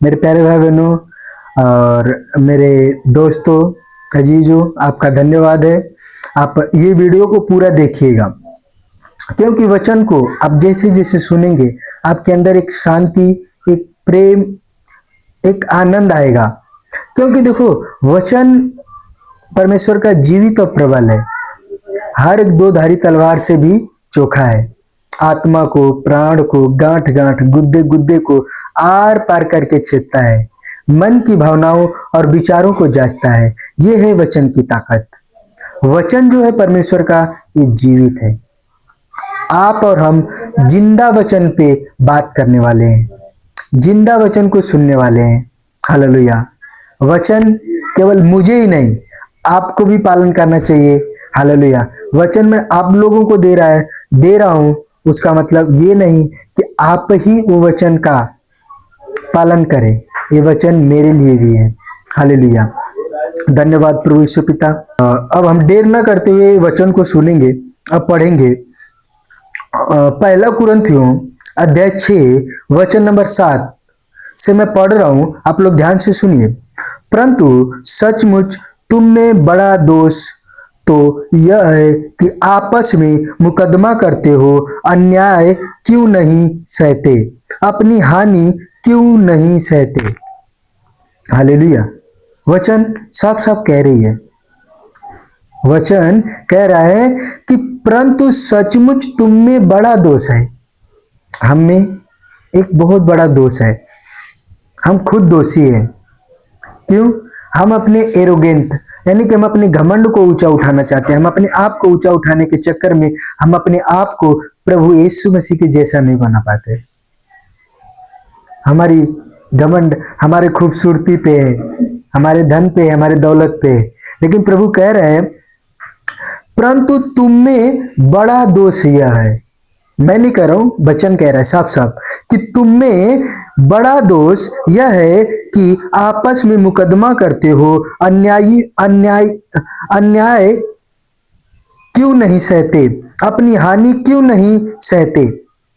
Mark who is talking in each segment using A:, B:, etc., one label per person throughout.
A: मेरे प्यारे भाई बहनों और मेरे दोस्तों, अजीजों, आपका धन्यवाद है। आप ये वीडियो को पूरा देखिएगा, क्योंकि वचन को आप जैसे जैसे सुनेंगे आपके अंदर एक शांति, एक प्रेम, एक आनंद आएगा। क्योंकि देखो, वचन परमेश्वर का जीवित और प्रबल है, हर एक दो धारी तलवार से भी चोखा है। आत्मा को, प्राण को, गांठ गांठ, गुद्दे गुद्दे को आर पार करके छेदता है, मन की भावनाओं और विचारों को जांचता है। ये है वचन की ताकत। वचन जो है परमेश्वर का, ये जीवित है। आप और हम जिंदा वचन पे बात करने वाले हैं, जिंदा वचन को सुनने वाले हैं। हालेलुया। वचन केवल मुझे ही नहीं, आपको भी पालन करना चाहिए। हालेलुया। वचन में आप लोगों को दे रहा हूं, उसका मतलब ये नहीं कि आप ही वो वचन का पालन करें। ये वचन मेरे लिए भी है। हालेलुया। धन्यवाद प्रभु यीशु पिता। अब हम देर न करते हुए वचन को सुनेंगे। अब पढ़ेंगे पहला कुरिन्थियों अध्याय 6 वचन नंबर 7 से मैं पढ़ रहा हूं, आप लोग ध्यान से सुनिए। परंतु सचमुच तुम में बड़ा दोष तो यह है कि आपस में मुकदमा करते हो, अन्याय क्यों नहीं सहते, अपनी हानि क्यों नहीं सहते। हालेलुया। वचन साफ साफ कह रही है, वचन कह रहा है कि परंतु सचमुच तुम में बड़ा दोष है। हम में एक बहुत बड़ा दोष है, हम खुद दोषी हैं। क्यों? हम अपने एरोगेंट, यानी कि हम अपने घमंड को ऊंचा उठाना चाहते हैं। हम अपने आप को ऊंचा उठाने के चक्कर में हम अपने आप को प्रभु यीशु मसीह के जैसा नहीं बना पाते। हमारी घमंड हमारे खूबसूरती पे है, हमारे धन पे है, हमारे दौलत पे है। लेकिन प्रभु कह रहे हैं परंतु तुम में बड़ा दोष यह है। मैं नहीं कह रहा हूं, वचन कह रहा है साफ साफ कि तुम में बड़ा दोष यह है कि आपस में मुकदमा करते हो, अन्याय अन्याय अन्याय क्यों नहीं सहते, अपनी हानि क्यों नहीं सहते।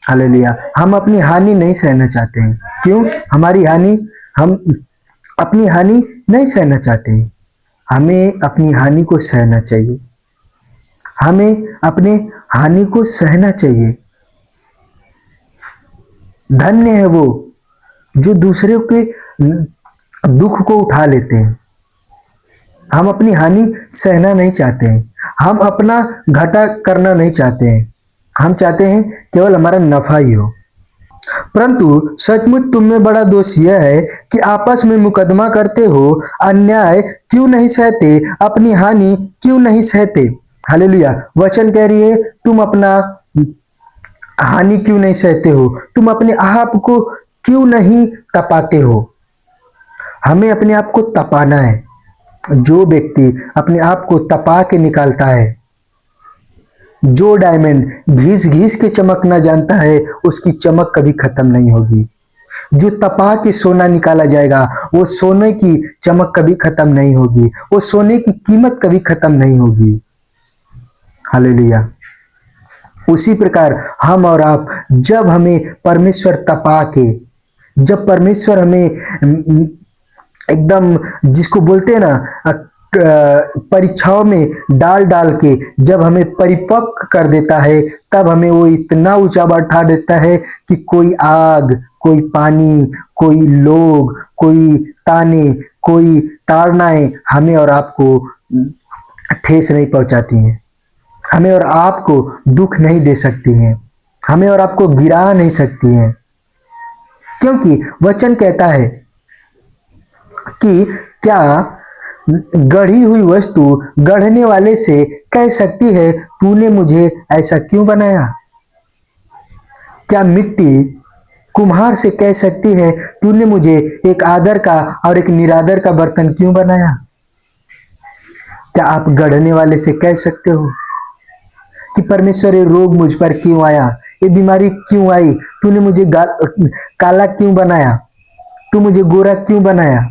A: हालेलुया। हम अपनी हानि नहीं सहना चाहते हैं। क्यों? हमारी हानि, हम अपनी हानि नहीं सहना चाहते हैं। हमें अपनी हानि को सहना चाहिए। हमें अपने हानि को सहना चाहिए। धन्य है वो जो दूसरे के दुख को उठा लेते हैं। हम अपनी हानि सहना नहीं चाहते हैं, हम अपना घाटा करना नहीं चाहते हैं। हम चाहते हैं केवल हमारा नफा ही हो। परंतु सचमुच तुम में बड़ा दोष यह है कि आपस में मुकदमा करते हो, अन्याय क्यों नहीं सहते, अपनी हानि क्यों नहीं सहते। हालेलुया। वचन कह रही है तुम अपना हानि क्यों नहीं सहते हो, तुम अपने आप को क्यों नहीं तपाते हो। हमें अपने आप को तपाना है। जो व्यक्ति अपने आप को तपा के निकालता है, जो डायमंड घिस घिस के चमकना जानता है, उसकी चमक कभी खत्म नहीं होगी। जो तपा के सोना निकाला जाएगा, वो सोने की चमक कभी खत्म नहीं होगी, वो सोने की कीमत कभी खत्म नहीं होगी। हालेलुया। उसी प्रकार हम और आप, जब हमें परमेश्वर तपा के, जब परमेश्वर हमें एकदम, जिसको बोलते हैं ना, परीक्षाओं में डाल डाल के जब हमें परिपक्व कर देता है, तब हमें वो इतना ऊंचा बैठा देता है कि कोई आग, कोई पानी, कोई लोग, कोई ताने, कोई ताड़नाएं हमें और आपको ठेस नहीं पहुंचाती हैं। हमें और आपको दुख नहीं दे सकती हैं, हमें और आपको गिरा नहीं सकती हैं। क्योंकि वचन कहता है कि क्या गढ़ी हुई वस्तु गढ़ने वाले से कह सकती है तूने मुझे ऐसा क्यों बनाया। क्या मिट्टी कुम्हार से कह सकती है तूने मुझे एक आदर का और एक निरादर का बर्तन क्यों बनाया। क्या आप गढ़ने वाले से कह सकते हो कि परमेश्वर ये रोग मुझ पर क्यों आया, ये बीमारी क्यों आई, तूने मुझे काला क्यों बनाया, तू मुझे गोरा क्यों बनाया।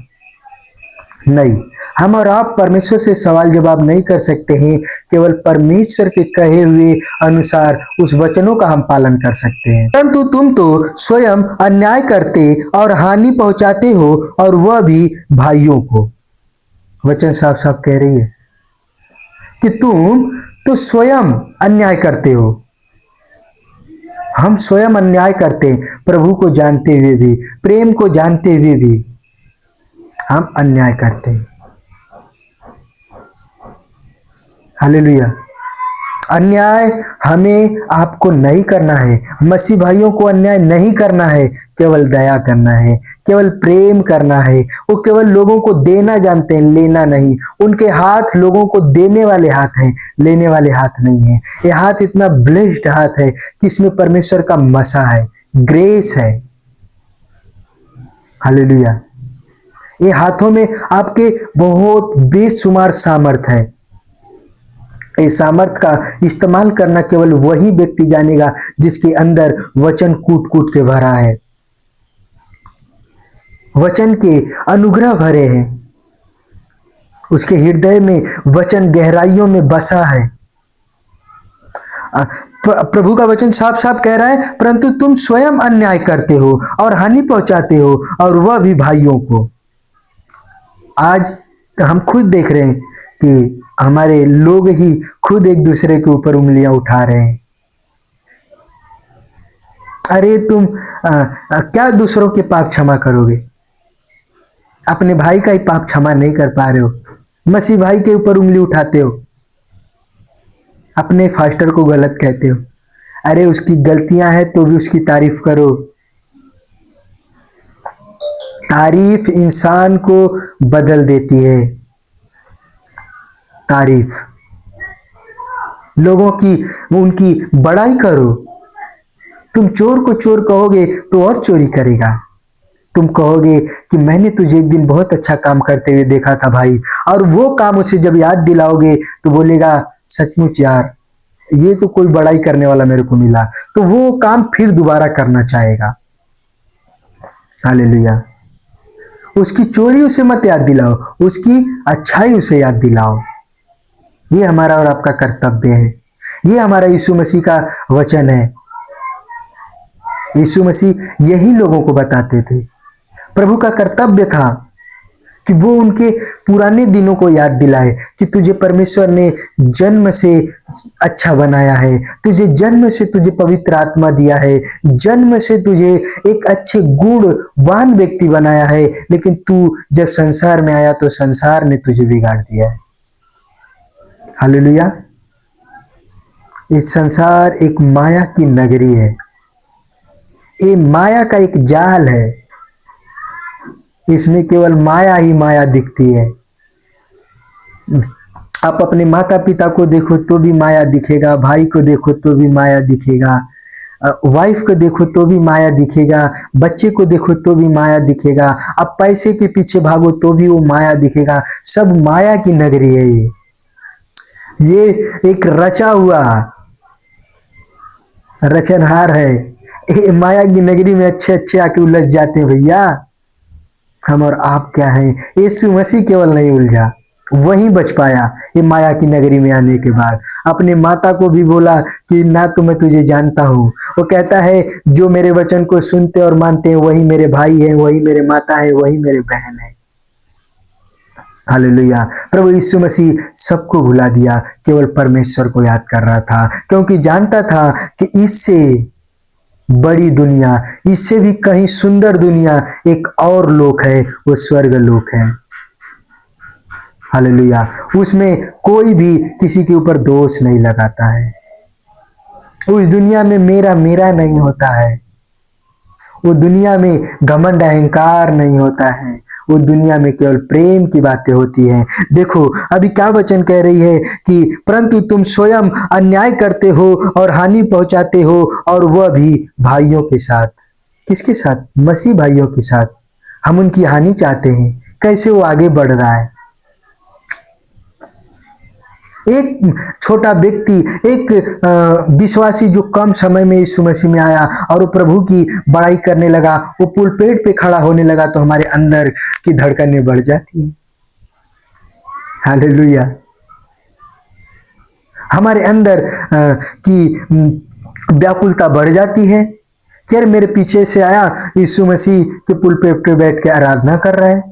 A: नहीं, हम और आप परमेश्वर से सवाल जवाब नहीं कर सकते हैं। केवल परमेश्वर के कहे हुए अनुसार उस वचनों का हम पालन कर सकते हैं। परंतु तुम तो स्वयं अन्याय करते और हानि पहुंचाते हो, और वह भी भाइयों को। वचन साफ साफ कह रही है कि तुम तो स्वयं अन्याय करते हो। हम स्वयं अन्याय करते हैं, प्रभु को जानते हुए भी, प्रेम को जानते हुए भी हम अन्याय करते हैं। हालेलुया। अन्याय हमें आपको नहीं करना है, मसीह भाइयों को अन्याय नहीं करना है, केवल दया करना है, केवल प्रेम करना है। वो केवल लोगों को देना जानते हैं, लेना नहीं। उनके हाथ लोगों को देने वाले हाथ हैं, लेने वाले हाथ नहीं है। ये हाथ इतना ब्लेस्ड हाथ है कि इसमें परमेश्वर का मसा है, ग्रेस है। हालेलुया। ये हाथों में आपके बहुत बेशुमार सामर्थ है। इस सामर्थ का इस्तेमाल करना केवल वही व्यक्ति जानेगा जिसके अंदर वचन कूट कूट के भरा है, वचन के अनुग्रह भरे हैं, उसके हृदय में वचन गहराइयों में बसा है। प्रभु का वचन साफ साफ कह रहा है, परंतु तुम स्वयं अन्याय करते हो और हानि पहुंचाते हो, और वह भी भाइयों को। आज हम खुद देख रहे हैं कि हमारे लोग ही खुद एक दूसरे के ऊपर उंगलियां उठा रहे हैं। अरे तुम क्या दूसरों के पाप क्षमा करोगे? अपने भाई का ही पाप क्षमा नहीं कर पा रहे हो, मसीह भाई के ऊपर उंगली उठाते हो, अपने फास्टर को गलत कहते हो। अरे उसकी गलतियां हैं तो भी उसकी तारीफ करो। तारीफ इंसान को बदल देती है। तारीफ लोगों की, उनकी बड़ाई करो। तुम चोर को चोर कहोगे तो और चोरी करेगा। तुम कहोगे कि मैंने तुझे एक दिन बहुत अच्छा काम करते हुए देखा था भाई, और वो काम उसे जब याद दिलाओगे तो बोलेगा सचमुच यार, ये तो कोई बड़ाई करने वाला मेरे को मिला, तो वो काम फिर दोबारा करना चाहेगा। हालेलुया। उसकी चोरी उसे मत याद दिलाओ, उसकी अच्छाई उसे याद दिलाओ। ये हमारा और आपका कर्तव्य है। ये हमारा यीशु मसीह का वचन है। यीशु मसीह यही लोगों को बताते थे। प्रभु का कर्तव्य था कि वो उनके पुराने दिनों को याद दिलाए कि तुझे परमेश्वर ने जन्म से अच्छा बनाया है, तुझे जन्म से तुझे पवित्र आत्मा दिया है, जन्म से तुझे एक अच्छे गुणवान व्यक्ति बनाया है, लेकिन तू जब संसार में आया तो संसार ने तुझे बिगाड़ दिया है। हालेलुया। ये संसार एक माया की नगरी है, ये माया का एक जाल है। इसमें केवल माया ही माया दिखती है। आप अपने माता पिता को देखो तो भी माया दिखेगा, भाई को देखो तो भी माया दिखेगा, वाइफ को देखो तो भी माया दिखेगा, बच्चे को देखो तो भी माया दिखेगा, आप पैसे के पीछे भागो तो भी वो माया दिखेगा। सब माया की नगरी है। ये एक रचा हुआ रचनहार है। ये माया की नगरी में अच्छे अच्छे आके उलझ जाते हैं भैया। हम और आप क्या हैं? यीशु मसीह केवल नहीं उलझा, वहीं बच पाया ये माया की नगरी में आने के बाद। अपने माता को भी बोला कि ना तो मैं तुझे जानता हूँ। वो कहता है जो मेरे वचन को सुनते और मानते हैं वही मेरे भाई हैं, वही मेरे माता है, वही मेरे बहन है। हालेलुया। प्रभु यीशु मसीह सबको भुला दिया, केवल परमेश्वर को याद कर रहा था, क्योंकि जानता था कि इससे बड़ी दुनिया, इससे भी कहीं सुंदर दुनिया एक और लोक है, वो स्वर्ग लोक है। हालेलुया। उसमें कोई भी किसी के ऊपर दोष नहीं लगाता है। उस दुनिया में मेरा मेरा नहीं होता है। वो दुनिया में घमंड अहंकार नहीं होता है। वो दुनिया में केवल प्रेम की बातें होती हैं। देखो अभी क्या वचन कह रही है कि परंतु तुम स्वयं अन्याय करते हो और हानि पहुंचाते हो, और वह भी भाइयों के साथ। किसके साथ? मसीह भाइयों के साथ। हम उनकी हानि चाहते हैं। कैसे वो आगे बढ़ रहा है? एक छोटा व्यक्ति, एक विश्वासी जो कम समय में यीशु मसीह में आया और वो प्रभु की बड़ाई करने लगा, वो पुलपेट पे खड़ा होने लगा, तो हमारे अंदर की धड़कनें बढ़ जाती हैं। हालेलुया। हमारे अंदर की व्याकुलता बढ़ जाती है कि यार मेरे पीछे से आया, यीशु मसीह के पुल पे बैठ के आराधना कर रहा है,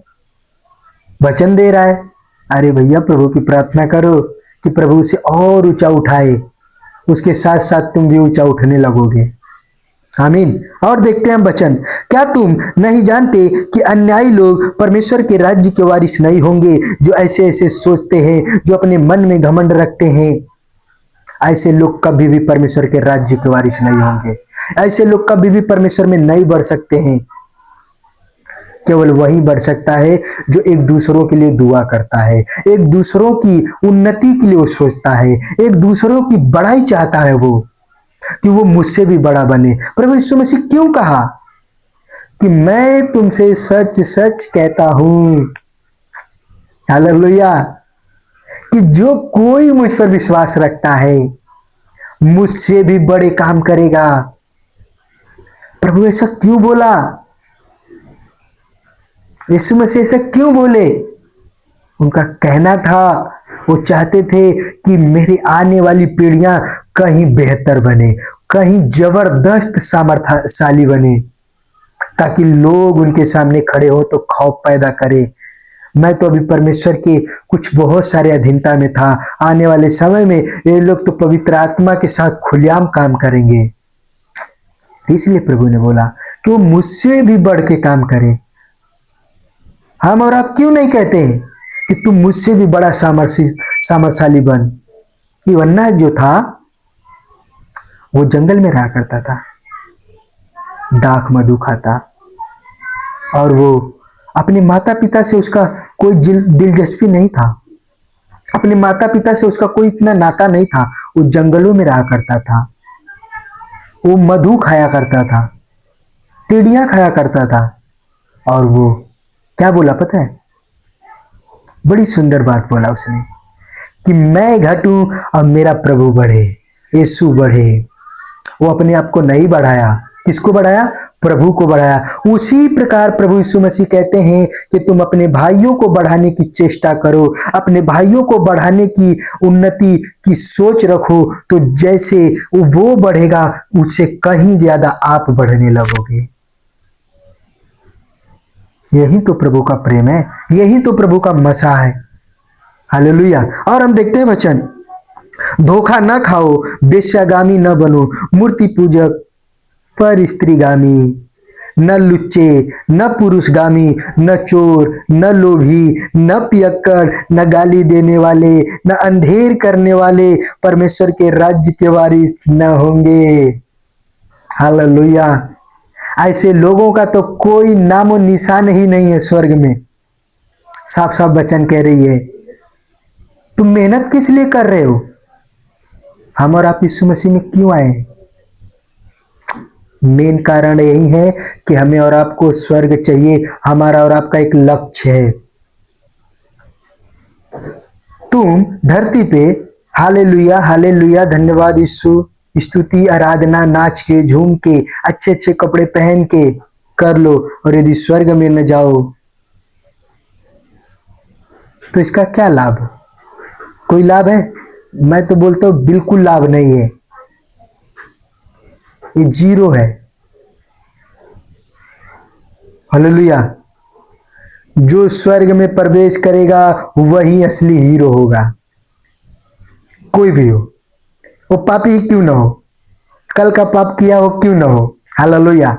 A: वचन दे रहा है। अरे भैया, प्रभु की प्रार्थना करो कि प्रभु उसे और ऊंचा उठाए, उसके साथ साथ तुम भी ऊंचा उठने लगोगे। आमीन। और देखते हैं हम वचन, क्या तुम नहीं जानते कि अन्यायी लोग परमेश्वर के राज्य के वारिस नहीं होंगे? जो ऐसे ऐसे सोचते हैं, जो अपने मन में घमंड रखते हैं, ऐसे लोग कभी भी परमेश्वर के राज्य के वारिस नहीं होंगे। ऐसे लोग कभी भी परमेश्वर में नहीं बढ़ सकते हैं। केवल वही बढ़ सकता है जो एक दूसरों के लिए दुआ करता है, एक दूसरों की उन्नति के लिए वो सोचता है, एक दूसरों की बड़ाई चाहता है, वो कि वो मुझसे भी बड़ा बने। प्रभु यीशु मसीह क्यों कहा कि मैं तुमसे सच सच कहता हूं, हालेलुया, कि जो कोई मुझ पर विश्वास रखता है मुझसे भी बड़े काम करेगा। प्रभु ऐसा क्यों बोला? यीशु मसीह ऐसा क्यों बोले? उनका कहना था, वो चाहते थे कि मेरी आने वाली पीढ़ियां कहीं बेहतर बने, कहीं जबरदस्त सामर्थ्यशाली बने, ताकि लोग उनके सामने खड़े हो तो खौफ पैदा करे। मैं तो अभी परमेश्वर के कुछ बहुत सारे अधीनता में था, आने वाले समय में ये लोग तो पवित्र आत्मा के साथ खुलेआम काम करेंगे। इसलिए प्रभु ने बोला कि वो मुझसे भी बढ़ के काम करें। हम और आप क्यों नहीं कहते हैं कि तुम मुझसे भी बड़ा सामर्थ्यशाली बन? यूहन्ना जो था वो जंगल में रहा करता था, दाख मधु खाता, और वो अपने माता पिता से उसका कोई दिलचस्पी नहीं था, अपने माता पिता से उसका कोई इतना नाता नहीं था। वो जंगलों में रहा करता था, वो मधु खाया करता था, टिड्डियां खाया करता था। और वो क्या बोला पता है? बड़ी सुंदर बात बोला उसने कि मैं घटूं और मेरा प्रभु बढ़े, यीशु बढ़े। वो अपने आप को नहीं बढ़ाया, किसको बढ़ाया? प्रभु को बढ़ाया। उसी प्रकार प्रभु यीशु मसीह कहते हैं कि तुम अपने भाइयों को बढ़ाने की चेष्टा करो, अपने भाइयों को बढ़ाने की उन्नति की सोच रखो, तो जैसे वो बढ़ेगा उससे कहीं ज्यादा आप बढ़ने लगोगे। यही तो प्रभु का प्रेम है, यही तो प्रभु का मसा है। हालेलुया। और हम देखते हैं वचन, धोखा न खाओ, बेश्यागामी न बनो, मूर्ति पूजक, पर स्त्रीगामी, न लुच्चे, न पुरुषगामी, न चोर, न लोभी, न पियक्कड़, न गाली देने वाले, न अंधेर करने वाले परमेश्वर के राज्य के वारिस न होंगे। हालेलुया। ऐसे लोगों का तो कोई नामो निशान ही नहीं है स्वर्ग में। साफ साफ वचन कह रही है। तुम मेहनत किस लिए कर रहे हो? हम और आप यीशु मसीह में क्यों आए? मेन कारण यही है कि हमें और आपको स्वर्ग चाहिए। हमारा और आपका एक लक्ष्य है। तुम धरती पे हालेलुया हालेलुया, धन्यवाद यीशु, स्तुति, आराधना, नाच के, झूम के, अच्छे अच्छे कपड़े पहन के कर लो, और यदि स्वर्ग में न जाओ तो इसका क्या लाभ? कोई लाभ है? मैं तो बोलता हूं बिल्कुल लाभ नहीं है, ये जीरो है। हालेलुया। जो स्वर्ग में प्रवेश करेगा वही असली हीरो होगा, कोई भी हो, वो पापी ही क्यों ना हो, कल का पाप किया हो क्यों ना हो। हालेलुया।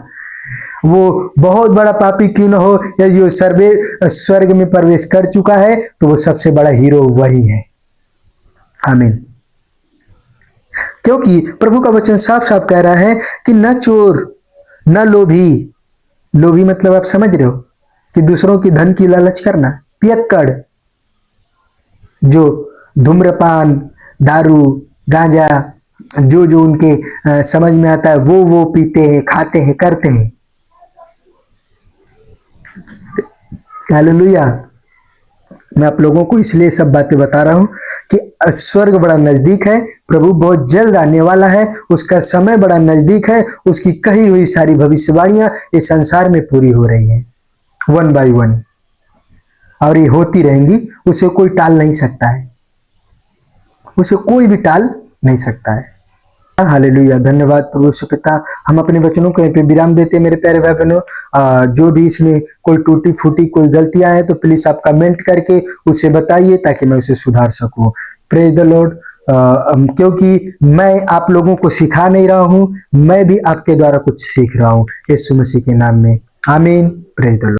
A: वो बहुत बड़ा पापी क्यों ना हो, या जो स्वर्ग में प्रवेश कर चुका है तो वो सबसे बड़ा हीरो वही है। आमीन। क्योंकि प्रभु का वचन साफ साफ कह रहा है कि न चोर, न लोभी, लोभी मतलब आप समझ रहे हो कि दूसरों की धन की लालच करना, पियक्कड़, जो धूम्रपान, दारू, गांजा, जो जो उनके समझ में आता है वो पीते हैं, खाते हैं, करते हैं। हालेलुया। मैं आप लोगों को इसलिए सब बातें बता रहा हूं कि स्वर्ग बड़ा नजदीक है, प्रभु बहुत जल्द आने वाला है, उसका समय बड़ा नजदीक है, उसकी कही हुई सारी भविष्यवाणियां इस संसार में पूरी हो रही हैं, वन बाय वन। और ये होती रहेंगी, उसे कोई टाल नहीं सकता है, उसे कोई भी टाल नहीं सकता है। हालेलुया, धन्यवाद प्रभु यीशु पिता। हम अपने वचनों को यहीं पे विराम देते हैं मेरे प्यारे भाई बहनों। जो भी इसमें कोई टूटी फूटी कोई गलतियां हैं तो प्लीज आप कमेंट करके उसे बताइए ताकि मैं उसे सुधार सकूं। Praise the Lord. क्योंकि मैं आप लोगों को सिखा नहीं रहा हूं, मैं भी आपके द्वारा कुछ सीख रहा हूं, यीशु मसीह के नाम में आमीन। Praise the Lord.